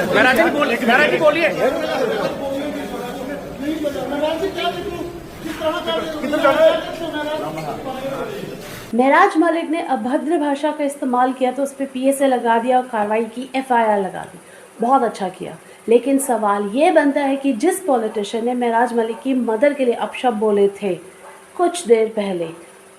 महराज जी बोलिए। महराज मलिक ने अभद्र भाषा का इस्तेमाल किया तो उस पर पीएसए लगा दिया और कार्रवाई की, एफआईआर लगा दी। बहुत अच्छा किया, लेकिन सवाल ये बनता है कि जिस पॉलिटिशियन ने महराज मलिक की मदर के लिए अपशब्द बोले थे कुछ देर पहले,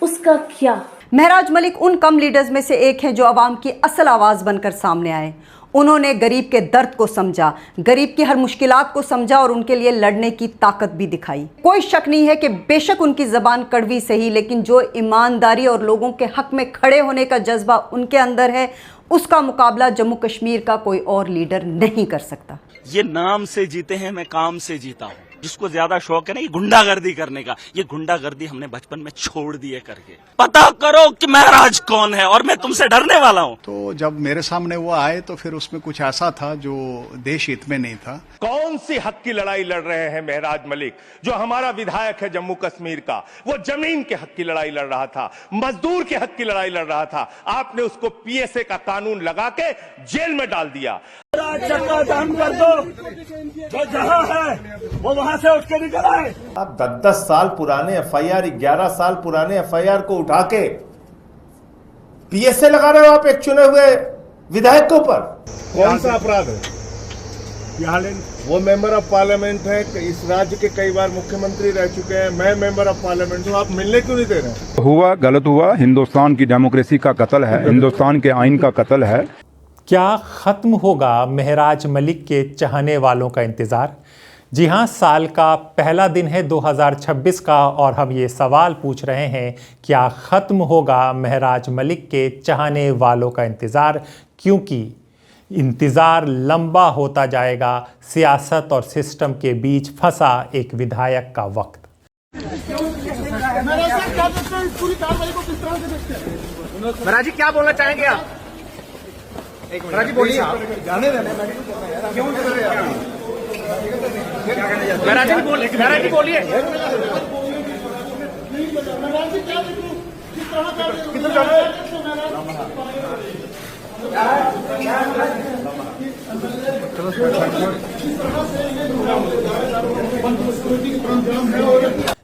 उसका क्या? महराज मलिक उन कम लीडर्स में से एक हैं जो आवाम की असल आवाज़ बनकर सामने आए। उन्होंने गरीब के दर्द को समझा, गरीब की हर मुश्किलात को समझा और उनके लिए लड़ने की ताकत भी दिखाई। कोई शक नहीं है कि बेशक उनकी ज़बान कड़वी सही, लेकिन जो ईमानदारी और लोगों के हक में खड़े होने का जज्बा उनके अंदर है, उसका मुकाबला जम्मू कश्मीर का कोई और लीडर नहीं कर सकता। ये नाम से जीते हैं, मैं काम से जीता हूँ। जिसको ज्यादा शौक है ना ये गुंडागर्दी करने का, ये गुंडागर्दी हमने बचपन में छोड़ दी है करके। पता करो कि महराज कौन है और मैं तुमसे डरने वाला हूँ। तो जब मेरे सामने वो आए तो फिर उसमें कुछ ऐसा था जो देश हित में नहीं था। कौन सी हक की लड़ाई लड़ रहे हैं महराज मलिक? जो हमारा विधायक है जम्मू कश्मीर का, वो जमीन के हक की लड़ाई लड़ रहा था, मजदूर के हक की लड़ाई लड़ रहा था। आपने उसको पीएसए का कानून लगा के जेल में डाल दिया। चक्का जाम कर दो, जो जहां है वो वहां से उठ के निकल आए। आप 10-10 साल पुराने एफआईआर, 11 साल पुराने एफआईआर को उठा के पीएसए लगा रहे हो आप एक चुने हुए विधायक के ऊपर। कौन सा अपराध है? वो मेंबर ऑफ पार्लियामेंट है, इस राज्य के कई बार मुख्यमंत्री रह चुके हैं, मैं मेंबर ऑफ पार्लियामेंट हूँ, आप मिलने क्यों नहीं दे रहे? हुआ गलत हुआ, हिंदुस्तान की डेमोक्रेसी का कत्ल है, हिंदुस्तान के आइन का कत्ल है। क्या खत्म होगा महराज मलिक के चाहने वालों का इंतज़ार? जी हाँ, साल का पहला दिन है 2026 का और हम ये सवाल पूछ रहे हैं, क्या ख़त्म होगा महराज मलिक के चाहने वालों का इंतज़ार? क्योंकि इंतज़ार लंबा होता जाएगा सियासत और सिस्टम के बीच फंसा एक विधायक का वक्त। महराज जी क्या बोलना चाहेंगे आप? महराज जी बोलिए। महराज जी बोलिए।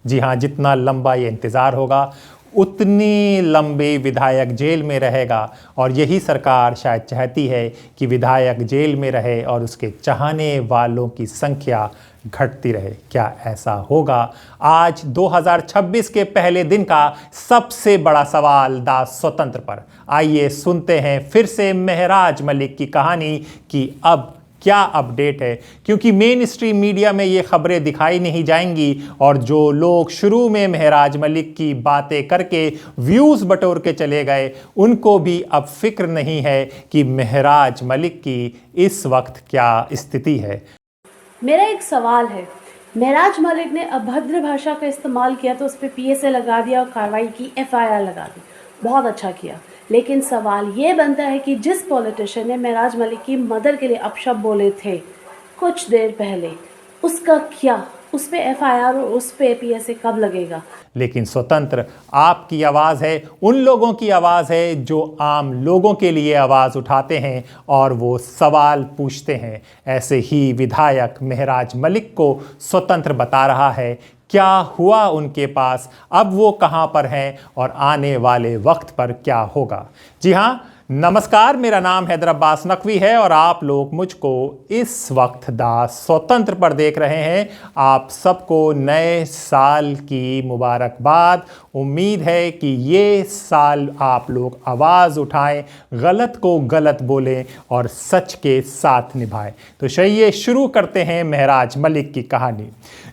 जी हाँ, जितना लंबा ये इंतज़ार होगा उतनी लंबी विधायक जेल में रहेगा और यही सरकार शायद चाहती है कि विधायक जेल में रहे और उसके चाहने वालों की संख्या घटती रहे। क्या ऐसा होगा? आज 2026 के पहले दिन का सबसे बड़ा सवाल दास स्वतंत्र पर। आइए सुनते हैं फिर से महराज मलिक की कहानी कि अब क्या अपडेट है, क्योंकि मेन स्ट्रीम मीडिया में ये खबरें दिखाई नहीं जाएंगी और जो लोग शुरू में महराज मलिक की बातें करके व्यूज़ बटोर के चले गए, उनको भी अब फिक्र नहीं है कि महराज मलिक की इस वक्त क्या स्थिति है। मेरा एक सवाल है, महराज मलिक ने अभद्र भाषा का इस्तेमाल किया तो उस पर पीएसए लगा दिया और कार्रवाई की, एफआईआर लगा दी। बहुत अच्छा किया, लेकिन सवाल ये बनता है कि जिस पॉलिटिशियन ने महराज मलिक की मदर के लिए अपशब्द बोले थे कुछ देर पहले, उसका क्या? उस पे एफआईआर और उस पे पीएसए कब लगेगा? लेकिन स्वतंत्र आपकी आवाज़ है, उन लोगों की आवाज़ है जो आम लोगों के लिए आवाज़ उठाते हैं और वो सवाल पूछते हैं। ऐसे ही विधायक महराज मलिक को स्वतंत्र बता रहा है क्या हुआ उनके पास, अब वो कहां पर हैं और आने वाले वक्त पर क्या होगा। जी हां, नमस्कार, मेरा नाम हैदर अब्बास नकवी है और आप लोग मुझको इस वक्त दास स्वतंत्र पर देख रहे हैं। आप सबको नए साल की मुबारकबाद। उम्मीद है कि ये साल आप लोग आवाज़ उठाएं, गलत को गलत बोलें और सच के साथ निभाएं। तो चलिए शुरू करते हैं महराज मलिक की कहानी।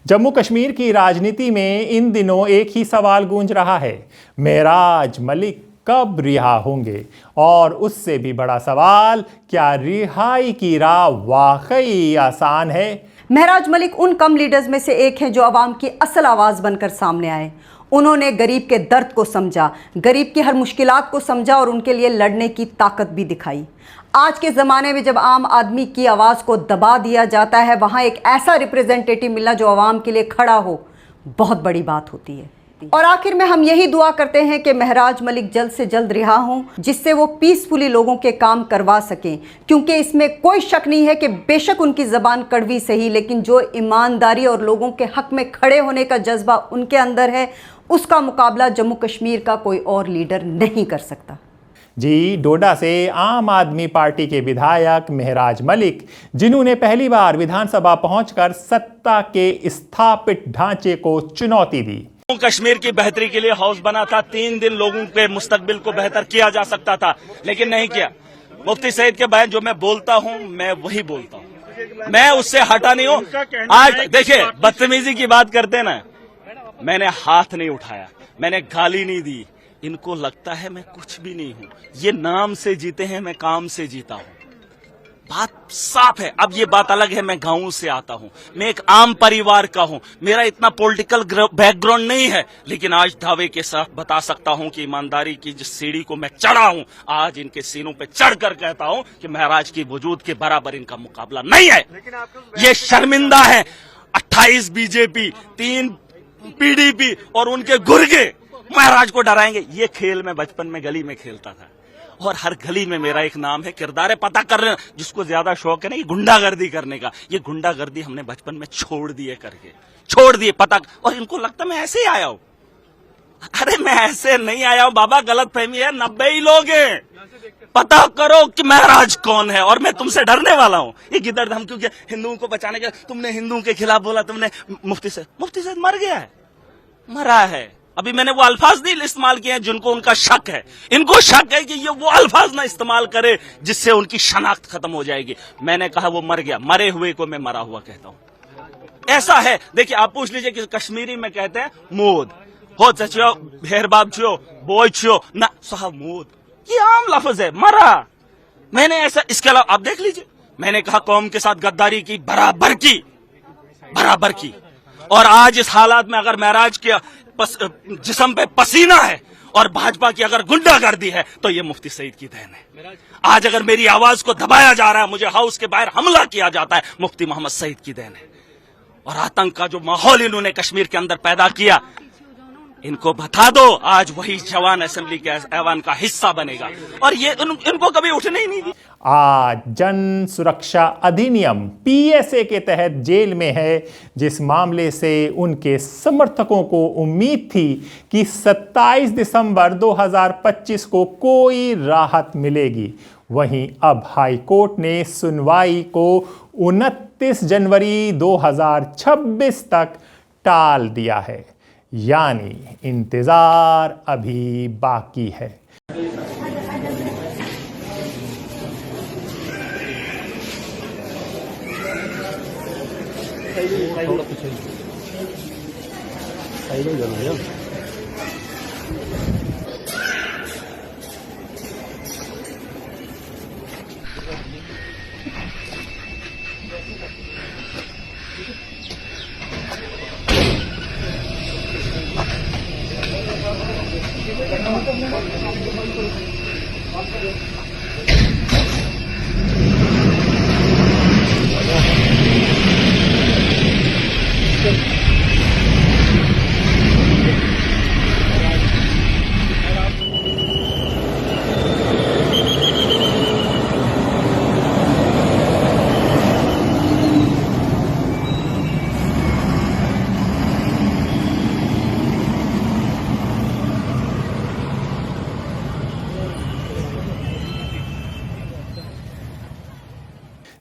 जम्मू कश्मीर की राजनीति में इन दिनों एक ही सवाल गूंज रहा है, महराज मलिक कब रिहा होंगे? और उससे भी बड़ा सवाल, क्या रिहाई की राह वाकई आसान है? महराज मलिक उन कम लीडर्स में से एक हैं जो आवाम की असल आवाज़ बनकर सामने आए। उन्होंने गरीब के दर्द को समझा, गरीब की हर मुश्किलात को समझा और उनके लिए लड़ने की ताकत भी दिखाई। आज के ज़माने में जब आम आदमी की आवाज़ को दबा दिया जाता है, वहाँ एक ऐसा रिप्रेजेंटेटिव मिलना जो आवाम के लिए खड़ा हो, बहुत बड़ी बात होती है। सकती। और आखिर में हम यही दुआ करते हैं कि महराज मलिक जल्द से जल्द रिहा हों, जिससे वो पीसफुली लोगों के काम करवा सकें, क्योंकि इसमें कोई शक नहीं है कि बेशक उनकी जबान कड़वी सही, लेकिन जो ईमानदारी और लोगों के हक में खड़े होने का जज्बा उनके अंदर है, उसका मुकाबला जम्मू कश्मीर का कोई और लीडर नहीं कर सकता। जी, डोडा से आम आदमी पार्टी के विधायक महराज मलिक, जिन्होंने पहली बार विधानसभा पहुंचकर सत्ता के स्थापित ढांचे को चुनौती दी। कश्मीर की बेहतरी के लिए हाउस बना था, 3 दिन लोगों के मुस्तकबिल को बेहतर किया जा सकता था, लेकिन नहीं किया। मुफ्ती सईद के बयान जो मैं बोलता हूं, मैं वही बोलता हूं, मैं उससे हटा नहीं हूं। आज देखिए, बदतमीजी की बात करते ना, मैंने हाथ नहीं उठाया, मैंने गाली नहीं दी। इनको लगता है मैं कुछ भी नहीं हूं। ये नाम से जीते हैं, मैं काम से जीता हूं। बात साफ है। अब ये बात अलग है, मैं गांव से आता हूं, मैं एक आम परिवार का हूं, मेरा इतना पॉलिटिकल बैकग्राउंड नहीं है, लेकिन आज दावे के साथ बता सकता हूं कि ईमानदारी की जिस सीढ़ी को मैं चढ़ा हूं, आज इनके सीनों पे चढ़कर कहता हूं कि महराज की वजूद के बराबर इनका मुकाबला नहीं है। ये शर्मिंदा है। 28 बीजेपी, 3 पीडीपी और उनके गुर्गे महराज को डराएंगे। ये खेल मैं बचपन में गली में खेलता था, और हर गली में मेरा एक नाम है, किरदार है, पता कर रहे हैं। जिसको ज्यादा शौक है ना ये गुंडागर्दी करने का, ये गुंडागर्दी हमने बचपन में छोड़ दिए करके, छोड़ दिए पता। और इनको लगता मैं ऐसे ही आया हूं। अरे मैं ऐसे नहीं आया हूं बाबा, गलत फहमी है। 90 ही लोग हैं, पता करो कि महराज कौन है, और मैं तुमसे डरने वाला हूं। ये किधर धमकी के हिंदुओं को बचाने के, तुमने हिंदुओं के खिलाफ बोला, तुमने मुफ्ती सईद मर गया है, मरा है। अभी मैंने वो अल्फाज नहीं इस्तेमाल किए हैं जिनको उनका शक है। इनको शक है कि ये वो अल्फाज ना इस्तेमाल करे जिससे उनकी शनाख्त खत्म हो जाएगी। मैंने कहा वो मर गया, मरे हुए को मैं मरा हुआ कहता हूं। ऐसा है। देखिए, आप पूछ लीजिए कि कश्मीरी में कहते हैं मूद हो चचियो भेर बाप छियो बोय छियो ना साहब, मूद ये आम लफ्ज है, मरा। मैंने ऐसा, इसके अलावा आप देख लीजिए, मैंने कहा कौम के साथ गद्दारी की, बराबर की। और आज इस हालात में अगर महराज के जिस्म पे पसीना है और भाजपा की अगर गुंडागर्दी है, तो ये मुफ्ती सईद की देन है। आज अगर मेरी आवाज को दबाया जा रहा है, मुझे हाउस के बाहर हमला किया जाता है, मुफ्ती मोहम्मद सईद की देन है। और आतंक का जो माहौल इन्होंने कश्मीर के अंदर पैदा किया, इनको बता दो, आज वही जवान असेंबली के ऐवान का हिस्सा बनेगा। और ये इनको कभी उठने ही नहीं दी। आज जन सुरक्षा अधिनियम पीएसए के तहत जेल में है, जिस मामले से उनके समर्थकों को उम्मीद थी कि 27 दिसंबर 2025 को कोई राहत मिलेगी। वहीं अब हाई कोर्ट ने सुनवाई को 29 जनवरी 2026 तक टाल दिया है, यानी इंतजार अभी बाकी है।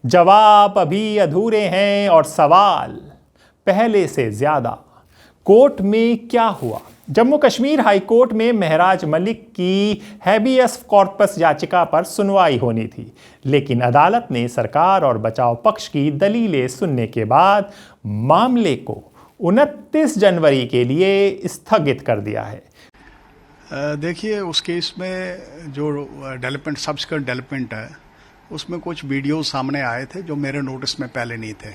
जवाब अभी अधूरे हैं और सवाल पहले से ज्यादा। कोर्ट में क्या हुआ? जम्मू कश्मीर हाई कोर्ट में महराज मलिक की हैबियस कॉर्पस याचिका पर सुनवाई होनी थी, लेकिन अदालत ने सरकार और बचाव पक्ष की दलीलें सुनने के बाद मामले को 29 जनवरी के लिए स्थगित कर दिया है। देखिए, उस केस में जो डेवलपमेंट सब्सिक्वेंट डेवलपमेंट है, उसमें कुछ वीडियो सामने आए थे जो मेरे नोटिस में पहले नहीं थे।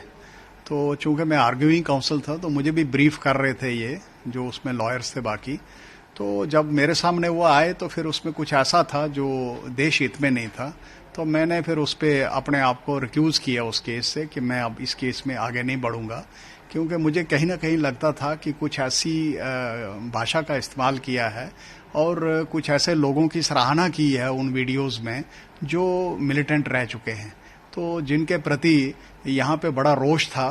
तो चूंकि मैं आर्ग्यूइंग काउंसिल था, तो मुझे भी ब्रीफ कर रहे थे ये जो उसमें लॉयर्स थे बाकी। तो जब मेरे सामने वो आए, तो फिर उसमें कुछ ऐसा था जो देश हित में नहीं था। तो मैंने फिर उस पर अपने आप को रिक्यूज़ किया उस केस से कि मैं अब इस केस में आगे नहीं बढ़ूंगा, क्योंकि मुझे कहीं ना कहीं लगता था कि कुछ ऐसी भाषा का इस्तेमाल किया है और कुछ ऐसे लोगों की सराहना की है उन वीडियोस में जो मिलिटेंट रह चुके हैं, तो जिनके प्रति यहाँ पे बड़ा रोष था।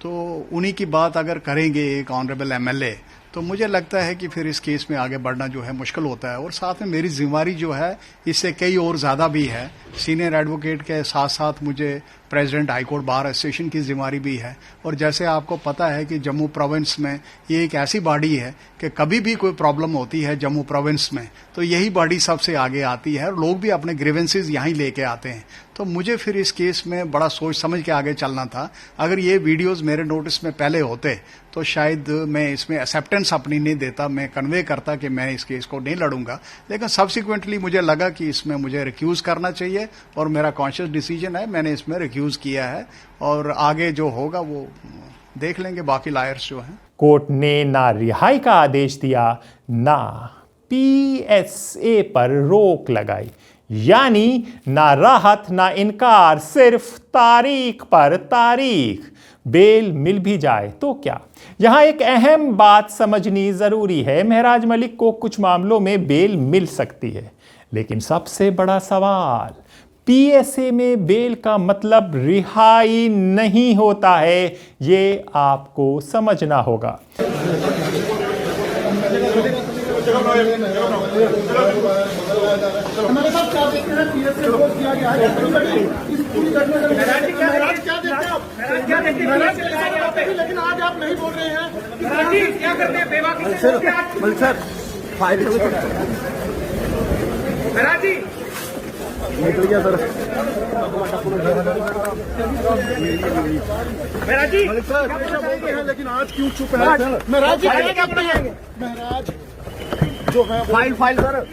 तो उन्हीं की बात अगर करेंगे एक ऑनरेबल एमएलए, तो मुझे लगता है कि फिर इस केस में आगे बढ़ना जो है मुश्किल होता है। और साथ में मेरी जिम्मेवारी जो है इससे कई और ज़्यादा भी है। सीनियर एडवोकेट के साथ साथ मुझे प्रेसिडेंट हाईकोर्ट बार एसोसिएशन की जिम्मेवारी भी है। और जैसे आपको पता है कि जम्मू प्रोविंस में ये एक ऐसी बॉडी है कि कभी भी कोई प्रॉब्लम होती है जम्मू प्रोविंस में तो यही बॉडी सबसे आगे आती है और लोग भी अपने ग्रीवेंसेस यहीं लेके आते हैं। तो मुझे फिर इस केस में बड़ा सोच समझ के आगे चलना था। अगर ये वीडियोस मेरे नोटिस में पहले होते तो शायद मैं इसमें एक्सेप्टेंस अपनी नहीं देता, मैं कन्वे करता कि मैं इस केस को नहीं लड़ूंगा। लेकिन सब्सिक्वेंटली मुझे लगा कि इसमें मुझे रिक्यूज करना चाहिए और मेरा कॉन्शियस डिसीजन है, मैंने इसमें रिक्यूज किया है और आगे जो होगा वो देख लेंगे बाकी लायर्स जो हैं। कोर्ट ने ना रिहाई का आदेश दिया ना पीएसए पर रोक लगाई, यानी ना राहत ना इनकार, सिर्फ तारीख पर तारीख। बेल मिल भी जाए तो क्या? यहां एक अहम बात समझनी जरूरी है। महराज मलिक को कुछ मामलों में बेल मिल सकती है, लेकिन सबसे बड़ा सवाल, पीएसए में बेल का मतलब रिहाई नहीं होता है। ये आपको समझना होगा। लेकिन आज आप नहीं बोल रहे हैं क्या करते हैं बेबाकी जी निकल गया सर। महराज जी लेकिन आज क्यों चुप है? महराज जी महराज जो है फाइल सर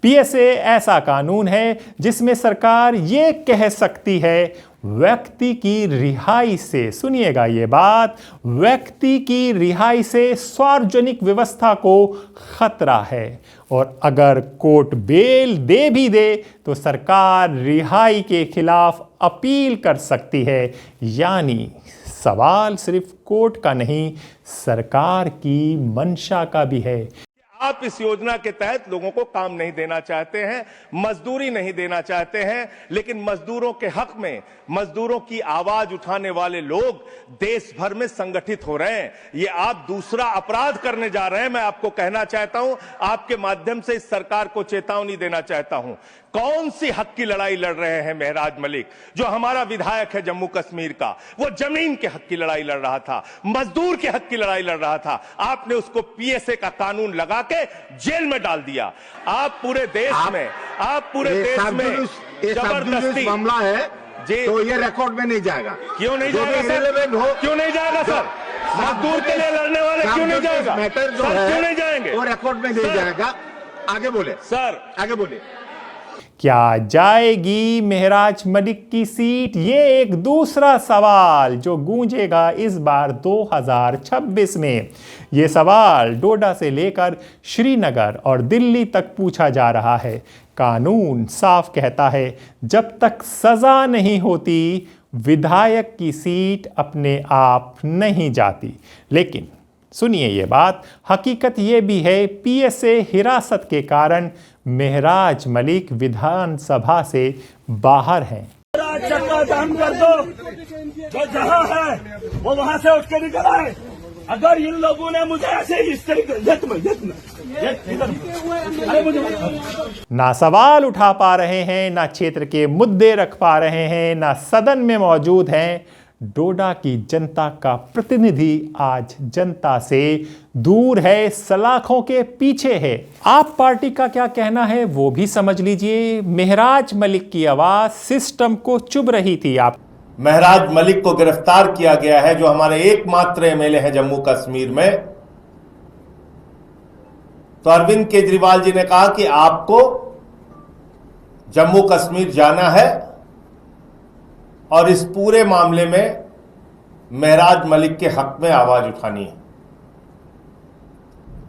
पीएसए ऐसा कानून है जिसमें सरकार ये कह सकती है व्यक्ति की रिहाई से, सुनिएगा ये बात, व्यक्ति की रिहाई से सार्वजनिक व्यवस्था को खतरा है। और अगर कोर्ट बेल दे भी दे तो सरकार रिहाई के खिलाफ अपील कर सकती है। यानी सवाल सिर्फ कोर्ट का नहीं, सरकार की मंशा का भी है। आप इस योजना के तहत लोगों को काम नहीं देना चाहते हैं, मजदूरी नहीं देना चाहते हैं, लेकिन मजदूरों के हक में मजदूरों की आवाज उठाने वाले लोग देश भर में संगठित हो रहे हैं। ये आप दूसरा अपराध करने जा रहे हैं। मैं आपको कहना चाहता हूं, आपके माध्यम से इस सरकार को चेतावनी देना चाहता हूं। कौन सी हक की लड़ाई लड़ रहे हैं महराज मलिक? जो हमारा विधायक है जम्मू कश्मीर का, वो जमीन के हक की लड़ाई लड़ रहा था, मजदूर के हक की लड़ाई लड़ रहा था। आपने उसको पीएसए का कानून लगा के जेल में डाल दिया। आप पूरे देश में जबरदस्ती मामला है जी, तो ये रिकॉर्ड में नहीं जाएगा। क्यों नहीं जाएगा सर? क्यों नहीं जाएगा सर? मजदूर के लिए लड़ने वाले क्यों नहीं जाएगा? मैटर जो सर है क्यों नहीं जाएंगे? वो रिकॉर्ड में नहीं जाएगा। आगे बोले सर, आगे बोले। क्या जाएगी महराज मलिक की सीट? ये एक दूसरा सवाल जो गूंजेगा इस बार 2026 में। ये सवाल डोडा से लेकर श्रीनगर और दिल्ली तक पूछा जा रहा है। कानून साफ कहता है जब तक सजा नहीं होती विधायक की सीट अपने आप नहीं जाती। लेकिन सुनिए ये बात, हकीकत ये भी है पीएसए हिरासत के कारण महराज मलिक विधानसभा से बाहर हैं। चक्का जाम कर दो, जो जहां है वो वहां से उठ के निकल आए। अगर इन लोगों ने मुझे ऐसे इस तरीके ना सवाल उठा पा रहे हैं, ना क्षेत्र के मुद्दे रख पा रहे हैं, ना सदन में मौजूद हैं। डोडा की जनता का प्रतिनिधि आज जनता से दूर है, सलाखों के पीछे है। आप पार्टी का क्या कहना है वो भी समझ लीजिए। महराज मलिक की आवाज सिस्टम को चुभ रही थी। आप महराज मलिक को गिरफ्तार किया गया है, जो हमारे एकमात्र एमएलए हैं जम्मू कश्मीर में। तो अरविंद केजरीवाल जी ने कहा कि आपको जम्मू कश्मीर जाना है और इस पूरे मामले में महराज मलिक के हक में आवाज उठानी है।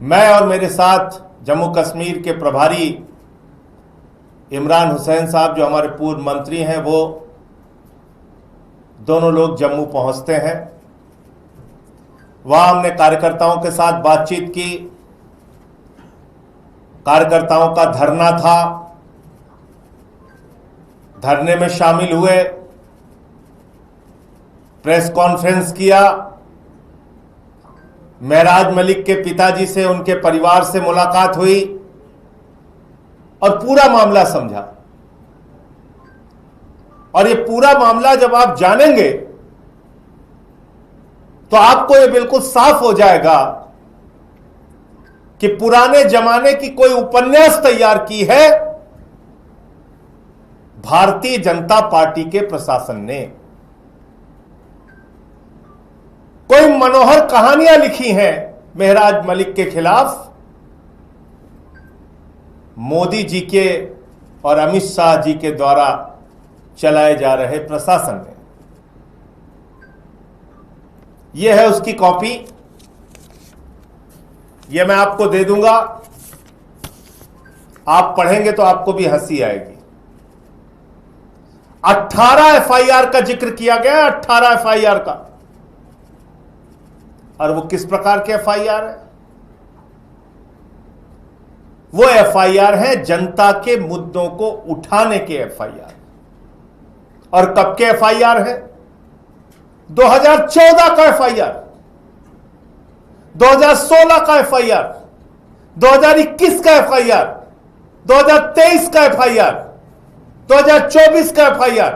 मैं और मेरे साथ जम्मू कश्मीर के प्रभारी इमरान हुसैन साहब जो हमारे पूर्व मंत्री हैं, वो दोनों लोग जम्मू पहुंचते हैं। वहां हमने कार्यकर्ताओं के साथ बातचीत की। कार्यकर्ताओं का धरना था, धरने में शामिल हुए, प्रेस कॉन्फ्रेंस किया, महराज मलिक के पिताजी से, उनके परिवार से मुलाकात हुई और पूरा मामला समझा। और ये पूरा मामला जब आप जानेंगे तो आपको ये बिल्कुल साफ हो जाएगा कि पुराने जमाने की कोई उपन्यास तैयार की है भारतीय जनता पार्टी के प्रशासन ने। कोई मनोहर कहानियां लिखी हैं महराज मलिक के खिलाफ मोदी जी के और अमित शाह जी के द्वारा चलाए जा रहे प्रशासन ने। यह है उसकी कॉपी, यह मैं आपको दे दूंगा, आप पढ़ेंगे तो आपको भी हंसी आएगी। 18 एफआईआर का जिक्र किया गया, 18 एफआईआर का। और वो किस प्रकार के एफआईआर है? वो एफआईआर है जनता के मुद्दों को उठाने के एफआईआर। और कब के एफआईआर है? 2014 का एफआईआर, 2016 का एफआईआर, 2021 का एफआईआर, 2023 का एफआईआर, 2024 का एफआईआर।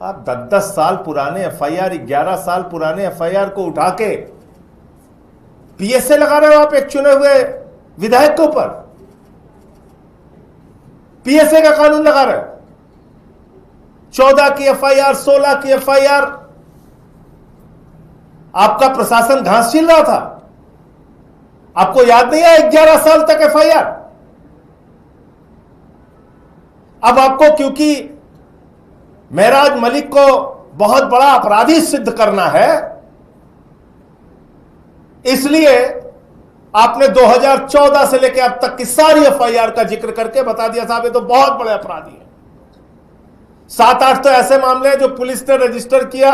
आप 10-10 साल पुराने एफआईआर, 11 साल पुराने एफआईआर को उठा के पीएसए लगा रहे हो आप एक चुने हुए विधायक के ऊपर। पीएसए का कानून लगा रहे हो। 14 की एफआईआर, 16 की एफआईआर। आपका प्रशासन घास छील रहा था, आपको याद नहीं है? 11 साल तक एफआईआर। अब आपको क्योंकि महराज मलिक को बहुत बड़ा अपराधी सिद्ध करना है, इसलिए आपने 2014 से लेकर अब तक की सारी एफआईआर का जिक्र करके बता दिया साहब ये तो बहुत बड़े अपराधी हैं। 7-8 तो ऐसे मामले हैं जो पुलिस ने रजिस्टर किया,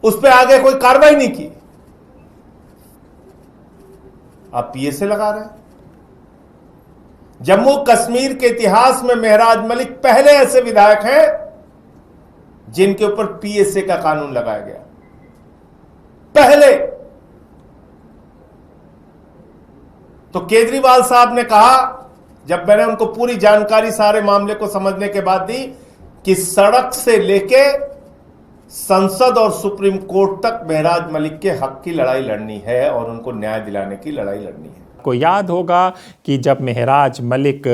उस पर आगे कोई कार्रवाई नहीं की। आप पीएसए लगा रहे हैं। जम्मू कश्मीर के इतिहास में महराज मलिक पहले ऐसे विधायक हैं जिनके ऊपर पीएसए का कानून लगाया गया, पहले। तो केजरीवाल साहब ने कहा, जब मैंने उनको पूरी जानकारी सारे मामले को समझने के बाद दी, कि सड़क से लेके संसद और सुप्रीम कोर्ट तक महराज मलिक के हक की लड़ाई लड़नी है और उनको न्याय दिलाने की लड़ाई लड़नी है। आपको याद होगा कि जब महराज मलिक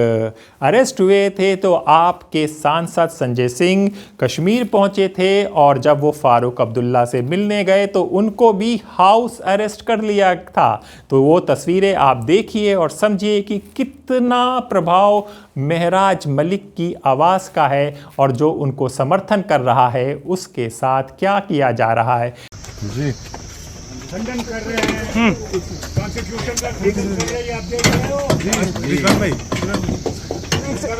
अरेस्ट हुए थे तो आपके सांसद संजय सिंह कश्मीर पहुंचे थे, और जब वो फारूक अब्दुल्ला से मिलने गए तो उनको भी हाउस अरेस्ट कर लिया था। तो वो तस्वीरें आप देखिए और समझिए कि कितना प्रभाव महराज मलिक की आवाज़ का है और जो उनको समर्थन कर रहा है उसके साथ क्या किया जा रहा है। जी खंडन कर रहे हैं, कॉन्स्टिट्यूशन का खंडन कर रहे हैं, आप देख रहे हो। जी भाई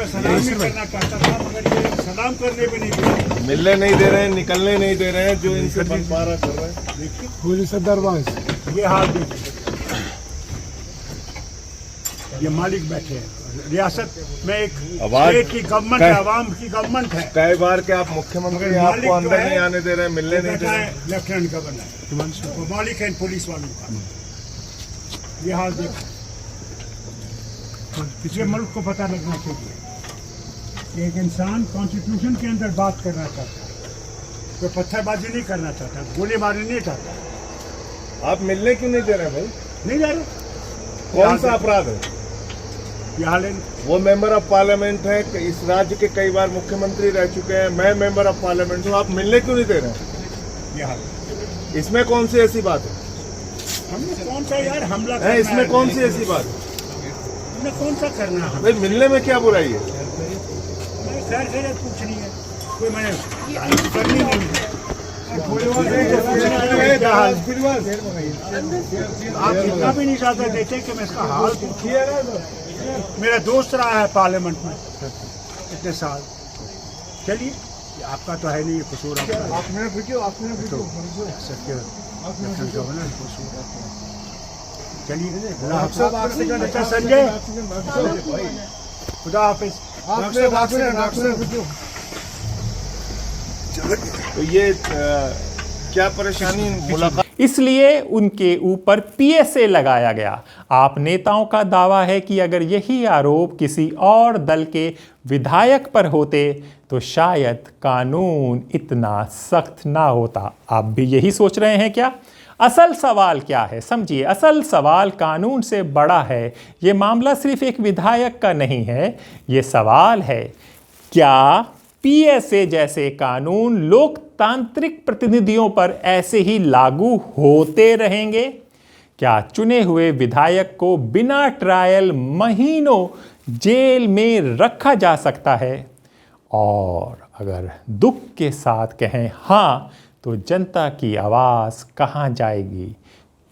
सलाम नहीं करना चाहता था, मगर ये सलाम करने पे नहीं दे रहे, मिलने नहीं दे रहे हैं, निकलने नहीं दे रहे हैं, जो इनसे बंटवारा कर रहे हैं। देखिए पुलिस दरबार, ये हाल देखिए, ये मालिक बैठे हैं। रियासत में एक स्टेट की गवर्नमेंट है, आवाम की गवर्नमेंट है। कई बार के आप मुख्यमंत्री आपको अंदर नहीं आने दे रहे हैं, मिलने नहीं दे रहे हैं। लेफ्टिनेंट गवर्नर है, मालिक है पुलिस वालों का। ये हाल देखो, पिछले मुल्क को पता लगना चाहिए कि एक इंसान कॉन्स्टिट्यूशन के अंदर बात करना चाहता है, कोई पत्थरबाजी नहीं करना चाहता, गोलीबारी नहीं चाहता। आप मिलने क्यों नहीं दे रहे भाई? नहीं जा रहे। कौन सा अपराध है? वो मेंबर ऑफ पार्लियामेंट है, इस राज्य के कई बार मुख्यमंत्री रह चुके हैं, मैं मेंबर ऑफ पार्लियामेंट हूँ, आप मिलने क्यों नहीं दे रहे हैं? इसमें कौन सी ऐसी बात है? हमने कौन सा यार हमला है, इसमें कौन सी ऐसी बात है? हमने कौन सा करना है भाई? मिलने में क्या बुराई है? खैर खैर पूछनी है, कोई मैंने करनी नहीं है। आप इतना भी नहीं ज्यादा देते कि मैं इसका हाल पूछूं। मेरा दोस्त रहा है पार्लियामेंट में इतने साल। चलिए, आपका तो है नहीं, ये कसूर गवर्नर कसूर। चलिए, अच्छा संजय, खुदा हाफिज। तो ये क्या परेशानी मुलाकात? इसलिए उनके ऊपर पीएसए लगाया गया। आप नेताओं का दावा है कि अगर यही आरोप किसी और दल के विधायक पर होते तो शायद कानून इतना सख्त ना होता। आप भी यही सोच रहे हैं क्या? असल सवाल क्या है, समझिए। असल सवाल कानून से बड़ा है। ये मामला सिर्फ एक विधायक का नहीं है। ये सवाल है, क्या पीएसए जैसे कानून लोकतांत्रिक प्रतिनिधियों पर ऐसे ही लागू होते रहेंगे? क्या चुने हुए विधायक को बिना ट्रायल महीनों जेल में रखा जा सकता है? और अगर दुख के साथ कहें हाँ, तो जनता की आवाज़ कहाँ जाएगी?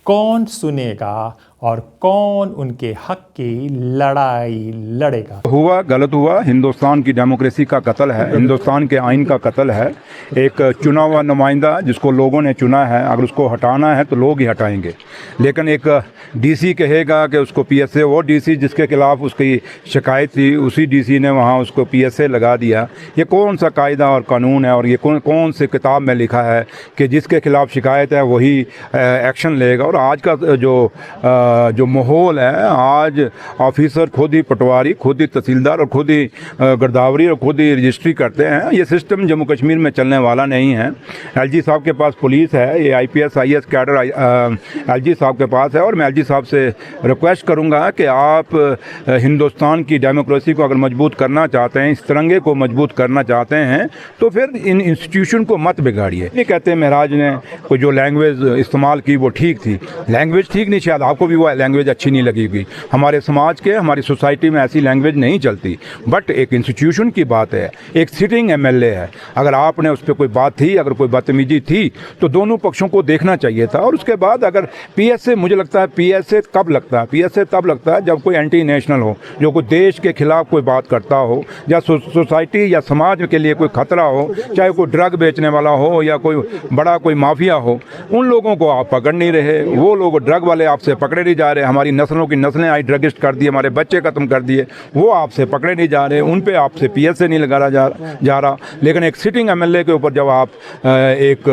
कौन सुनेगा और कौन उनके हक की लड़ाई लड़ेगा? हुआ गलत हुआ, हिंदुस्तान की डेमोक्रेसी का कत्ल है, हिंदुस्तान के आइन का कत्ल है। एक चुना हुआ नुमाइंदा जिसको लोगों ने चुना है, अगर उसको हटाना है तो लोग ही हटाएंगे। लेकिन एक डीसी कहेगा कि उसको पीएसए, वो डीसी जिसके खिलाफ उसकी शिकायत थी उसी डीसी ने वहाँ उसको पीएसए लगा दिया। ये कौन सा कायदा और कानून है? और ये कौन से किताब में लिखा है कि जिसके खिलाफ शिकायत है वही एक्शन लेगा? और आज का जो माहौल है, आज ऑफिसर खुद ही पटवारी, खुद ही तहसीलदार और खुद ही गिरदावरी और खुद ही रजिस्ट्री करते हैं। ये सिस्टम जम्मू कश्मीर में चलने वाला नहीं है। एलजी साहब के पास पुलिस है, ये आईपीएस आईएएस कैडर एलजी साहब के पास है। और मैं एलजी साहब से रिक्वेस्ट करूंगा कि आप हिंदुस्तान की डेमोक्रेसी को अगर मजबूत करना चाहते हैं, इस तिरंगे को मजबूत करना चाहते हैं, तो फिर इन इंस्टीट्यूशन को मत बिगाड़िए। ये कहते हैं महराज ने कोई जो लैंग्वेज इस्तेमाल की वो ठीक थी। लैंग्वेज ठीक नहीं, शायद आपको भी वो लैंग्वेज अच्छी नहीं लगेगी। हमारे समाज के, हमारी सोसाइटी में ऐसी लैंग्वेज नहीं चलती। बट एक इंस्टीट्यूशन की बात है, एक सिटिंग एमएलए है। अगर आपने उस पर कोई बात थी, अगर कोई बदतमीजी थी, तो दोनों पक्षों को देखना चाहिए था। और उसके बाद अगर पीएसए, मुझे लगता है पीएसए कब लगता है? पीएसए तब लगता है जब कोई एंटी नेशनल हो, जो कोई देश के खिलाफ कोई बात करता हो, या सोसाइटी या समाज के लिए कोई खतरा हो, चाहे कोई ड्रग बेचने वाला हो या कोई बड़ा कोई माफिया हो। उन लोगों को आप पकड़ नहीं रहे, वो लोग ड्रग वाले आपसे पकड़े नहीं जा रहे। हमारी नस्लों की नस्लें आई ड्रगिस्ट कर दी, हमारे बच्चे खत्म कर दिए, वो आपसे पकड़े नहीं जा रहे, उन पे आपसे पीएसए नहीं लगाया जा रहा। लेकिन एक सिटिंग एमएलए के ऊपर जब आप एक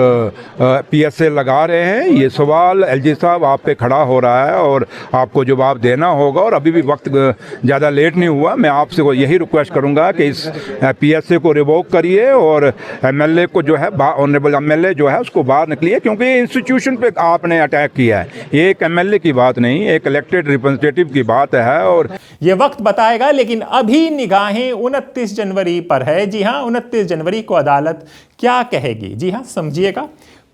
पीएसए लगा रहे हैं, ये सवाल एलजी साहब आप पे खड़ा हो रहा है और आपको जवाब देना होगा। और अभी भी वक्त ज़्यादा लेट नहीं हुआ। मैं आपसे यही रिक्वेस्ट करूँगा कि इस पीएसए को रिवोक करिए और एमएलए को जो है, ऑनरेबल एमएलए जो है उसको बाहर निकलिए, क्योंकि इंस्टीट्यूशन पे आपने अटैक किया है। ये एक एमएलए की बात नहीं, एक इलेक्टेड रिप्रेजेंटेटिव की बात है। और ये वक्त बताएगा, लेकिन अभी निगाहें 29 जनवरी पर है। जी हाँ, 29 जनवरी को अदालत क्या कहेगी? जी हाँ, समझिएगा।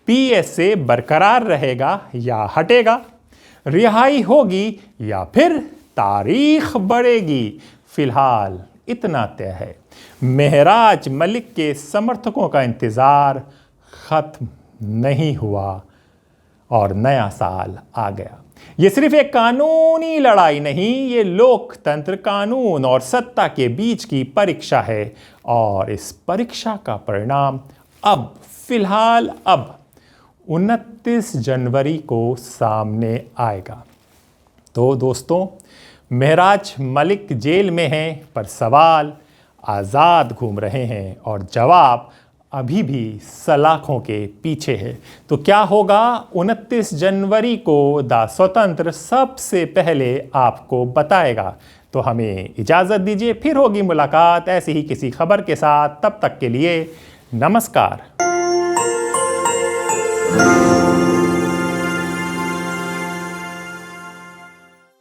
पीएसए बरकरार रहेगा या हटेगा? रिहाई होगी या फिर तारीख बढ़ेगी? फिलहाल इतना तय है, महराज मलिक के समर्थकों का इंतजार खत्म नहीं हुआ और नया साल आ गया। ये सिर्फ एक कानूनी लड़ाई नहीं, ये लोकतंत्र, कानून और सत्ता के बीच की परीक्षा है। और इस परीक्षा का परिणाम अब फिलहाल 29 जनवरी को सामने आएगा। तो दोस्तों, महराज मलिक जेल में हैं, पर सवाल आज़ाद घूम रहे हैं और जवाब अभी भी सलाखों के पीछे है। तो क्या होगा 29 जनवरी को द स्वतंत्र सबसे पहले आपको बताएगा। तो हमें इजाज़त दीजिए, फिर होगी मुलाकात ऐसी ही किसी खबर के साथ। तब तक के लिए नमस्कार।